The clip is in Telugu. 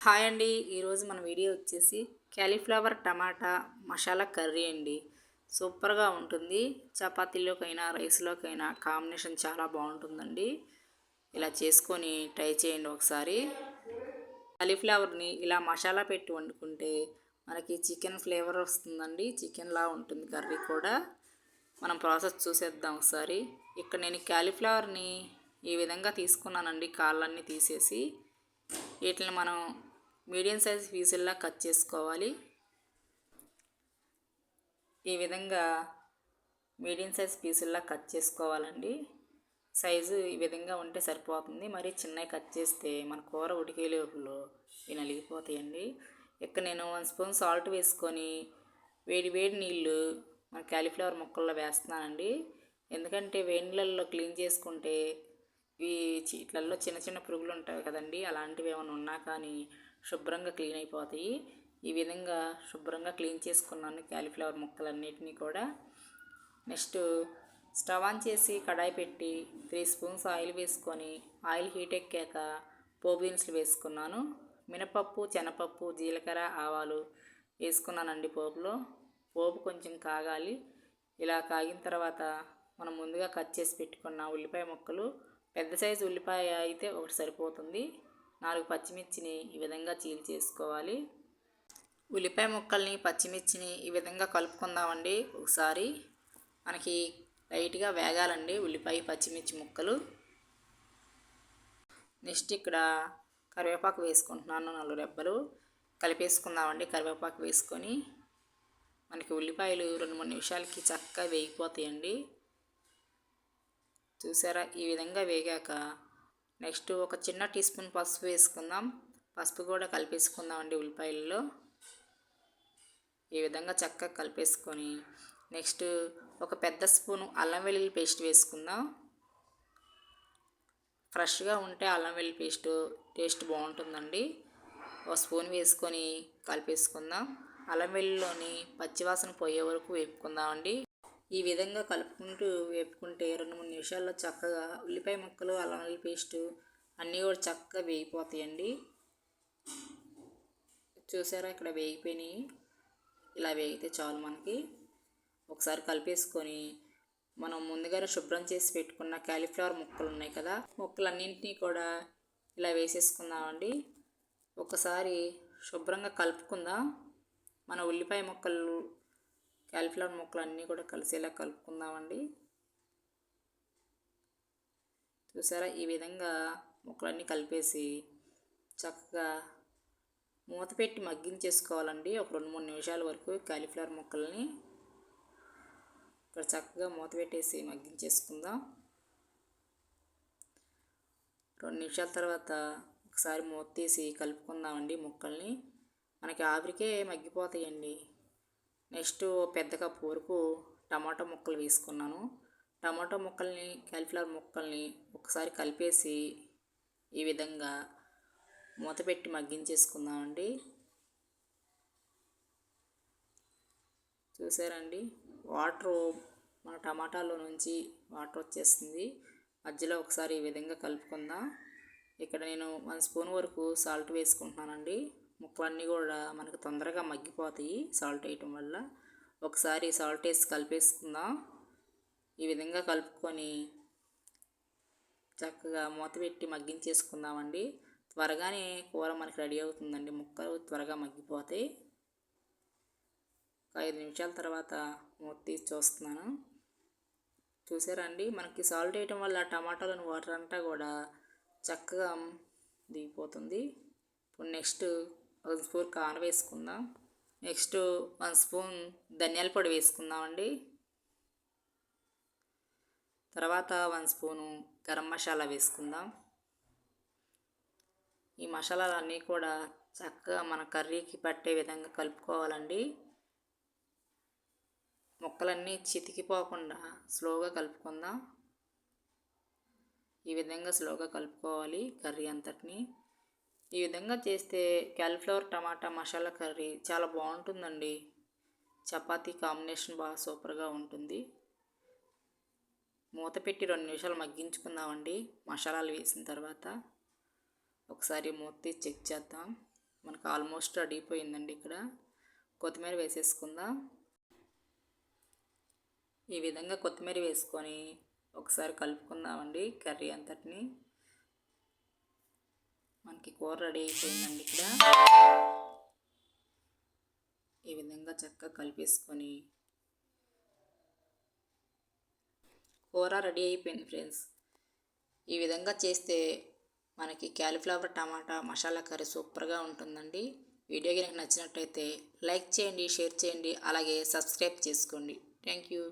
హాయ్ అండి. ఈరోజు మన వీడియో వచ్చేసి క్యాలీఫ్లవర్ టమాటా మసాలా కర్రీ అండి. సూపర్గా ఉంటుంది. చపాతీలోకైనా రైస్లోకైనా కాంబినేషన్ చాలా బాగుంటుందండి. ఇలా చేసుకొని ట్రై చేయండి ఒకసారి. కాలీఫ్లవర్ని ఇలా మసాలా పెట్టి వండుకుంటే మనకి చికెన్ ఫ్లేవర్ వస్తుందండి. చికెన్లా ఉంటుంది కర్రీ కూడా. మనం ప్రాసెస్ చూసేద్దాం ఒకసారి. ఇక్కడ నేను క్యాలీఫ్లవర్ని ఈ విధంగా తీసుకున్నానండి, కాళ్ళన్నీ తీసేసి. వీటిని మనం మీడియం సైజ్ పీసుల్లా కట్ చేసుకోవాలి. ఈ విధంగా మీడియం సైజ్ పీసుల్లా కట్ చేసుకోవాలండి. సైజు ఈ విధంగా ఉంటే సరిపోతుంది. మరి చిన్నవి కట్ చేస్తే మన కూర ఉడికే లోపల ఇవి నలిగిపోతాయండి. ఇక్కడ నేను 1 స్పూన్ సాల్ట్ వేసుకొని వేడి వేడి నీళ్ళు మన క్యాలీఫ్లవర్ ముక్కల్లో వేస్తున్నానండి. ఎందుకంటే వేడి నీళ్ళల్లో క్లీన్ చేసుకుంటే ఈ ఇట్లల్లో చిన్న చిన్న పురుగులు ఉంటాయి కదండి, అలాంటివి ఏమైనా ఉన్నా కానీ శుభ్రంగా క్లీన్ అయిపోతాయి. ఈ విధంగా శుభ్రంగా క్లీన్ చేసుకున్నాను క్యాలీఫ్లవర్ ముక్కలన్నిటినీ కూడా. నెక్స్ట్ స్టవ్ ఆన్ చేసి కడాయి పెట్టి 3 స్పూన్స్ ఆయిల్ వేసుకొని ఆయిల్ హీట్ ఎక్కాక పోపు దినుసులు వేసుకున్నాను. మినపప్పు, శనగపప్పు, జీలకర్ర, ఆవాలు వేసుకున్నానండి పోపులో. పోపు కొంచెం కాగాలి. ఇలా కాగిన తర్వాత మనం ముందుగా కట్ చేసి పెట్టుకున్న ఉల్లిపాయ ముక్కలు, పెద్ద సైజు ఉల్లిపాయ అయితే ఒకటి సరిపోతుంది. 4 పచ్చిమిర్చిని ఈ విధంగా చీల్ చేసుకోవాలి. ఉల్లిపాయ ముక్కల్ని పచ్చిమిర్చిని ఈ విధంగా కలుపుకుందామండి ఒకసారి. మనకి లైట్గా వేగాలండి ఉల్లిపాయ పచ్చిమిర్చి ముక్కలు. నెక్స్ట్ ఇక్కడ కరివేపాకు వేసుకుంటున్నాను, 4 రెబ్బలు. కలిపేసుకుందామండి. కరివేపాకు వేసుకొని మనకి ఉల్లిపాయలు 2-3 నిమిషాలకి చక్కగా వేగిపోతాయండి. చూసారా? ఈ విధంగా వేగాక నెక్స్ట్ ఒక చిన్న టీ స్పూన్ పసుపు వేసుకుందాం. పసుపు కూడా కలిపేసుకుందామండి ఉల్లిపాయల్లో. ఈ విధంగా చక్కగా కలిపేసుకొని నెక్స్ట్ ఒక పెద్ద స్పూను అల్లం వెల్లుల్లి పేస్ట్ వేసుకుందాం. ఫ్రెష్గా ఉంటే అల్లం వెల్లుల్లి పేస్ట్ టేస్ట్ బాగుంటుందండి. ఒక స్పూన్ వేసుకొని కలిపేసుకుందాం. అల్లం వెల్లుల్లిలోని పచ్చివాసన పోయే వరకు వేపుకుందామండి. ఈ విధంగా కలుపుకుంటూ వేపుకుంటే 2-3 నిమిషాల్లో చక్కగా ఉల్లిపాయ ముక్కలు, అల్లం వెల్లుల్లి పేస్టు అన్నీ కూడా చక్కగా వేగిపోతాయండి. చూసారా? ఇక్కడ వేగిపోయినాయి. ఇలా వేగితే చాలు మనకి. ఒకసారి కలిపేసుకొని మనం ముందుగానే శుభ్రం చేసి పెట్టుకున్న క్యాలీఫ్లవర్ ముక్కలు ఉన్నాయి కదా, ముక్కలన్నింటినీ కూడా ఇలా వేసేసుకుందామండి. ఒకసారి శుభ్రంగా కలుపుకుందాం. మన ఉల్లిపాయ ముక్కలు, క్యాలీఫ్లవర్ ముక్కలు అన్నీ కూడా కలిసేలా కలుపుకుందామండి. చూసారా? ఈ విధంగా ముక్కలన్నీ కలిపేసి చక్కగా మూత పెట్టి మగ్గించేసుకోవాలండి. ఒక 2-3 నిమిషాల వరకు క్యాలీఫ్లవర్ ముక్కల్ని ఇక్కడ చక్కగా మూత పెట్టేసి మగ్గించేసుకుందాం. 2 నిమిషాల తర్వాత ఒకసారి మూత తీసి కలుపుకుందామండి ముక్కల్ని. మనకి ఆవిరికే మగ్గిపోతాయండి. నెక్స్ట్ పెద్ద కప్పు వరకు టమాటో ముక్కలు వేసుకున్నాను. టమాటో ముక్కల్ని, క్యాలీఫ్లవర్ ముక్కల్ని ఒకసారి కలిపేసి ఈ విధంగా మూత పెట్టి మగ్గించేసుకుందామండి. చూసారండి? వాటరు మన టమాటాలో నుంచి వాటర్ వచ్చేస్తుంది. మధ్యలో ఒకసారి ఈ విధంగా కలుపుకుందాం. ఇక్కడ నేను 1 స్పూన్ వరకు సాల్ట్ వేసుకుంటున్నానండి. ముక్కలన్నీ కూడా మనకు తొందరగా మగ్గిపోతాయి సాల్ట్ వేయటం వల్ల. ఒకసారి సాల్ట్ వేసి కలిపేసుకుందాం. ఈ విధంగా కలుపుకొని చక్కగా మూత పెట్టి మగ్గించేసుకుందామండి. త్వరగానే కూర మనకి రెడీ అవుతుందండి. ముక్కలు త్వరగా మగ్గిపోతాయి. 5 నిమిషాల తర్వాత మూత తీసి చూస్తున్నాను. చూసారండి? మనకి సాల్ట్ వేయటం వల్ల టమాటాలోని వాటర్ అంతా కూడా చక్కగా దిగిపోతుంది. ఇప్పుడు నెక్స్ట్ 1 స్పూన్ కారం వేసుకుందాం. నెక్స్ట్ 1 స్పూన్ ధనియాల పొడి వేసుకుందామండి. తర్వాత 1 స్పూను గరం మసాలా వేసుకుందాం. ఈ మసాలాలన్నీ కూడా చక్కగా మన కర్రీకి పట్టే విధంగా కలుపుకోవాలండి. ముక్కలన్నీ చితికిపోకుండా స్లోగా కలుపుకుందాం. ఈ విధంగా స్లోగా కలుపుకోవాలి కర్రీ అంతటిని. ఈ విధంగా చేస్తే క్యాలీఫ్లవర్ టమాటా మసాలా కర్రీ చాలా బాగుంటుందండి. చపాతీ కాంబినేషన్ బాగా సూపర్గా ఉంటుంది. మూత పెట్టి 2 నిమిషాలు మగ్గించుకుందామండి. మసాలాలు వేసిన తర్వాత ఒకసారి మూత తీసి చెక్ చేద్దాం. మనకు ఆల్మోస్ట్ రెడీ అయిపోయిందండి. ఇక్కడ కొత్తిమీర వేసేసుకుందాం. ఈ విధంగా కొత్తిమీర వేసుకొని ఒకసారి కలుపుకుందామండి కర్రీ అంతటిని. మనకి కూర రెడీ అయిపోయిందండి. ఇక్కడ ఈ విధంగా చక్కగా కలిపేసుకొని కూర రెడీ అయిపోయింది ఫ్రెండ్స్. ఈ విధంగా చేస్తే మనకి క్యాలీఫ్లవర్ టమాటా మసాలా కర్రీ సూపర్గా ఉంటుందండి. వీడియో కనుక నచ్చినట్టయితే లైక్ చేయండి, షేర్ చేయండి, అలాగే సబ్స్క్రైబ్ చేసుకోండి. Thank you.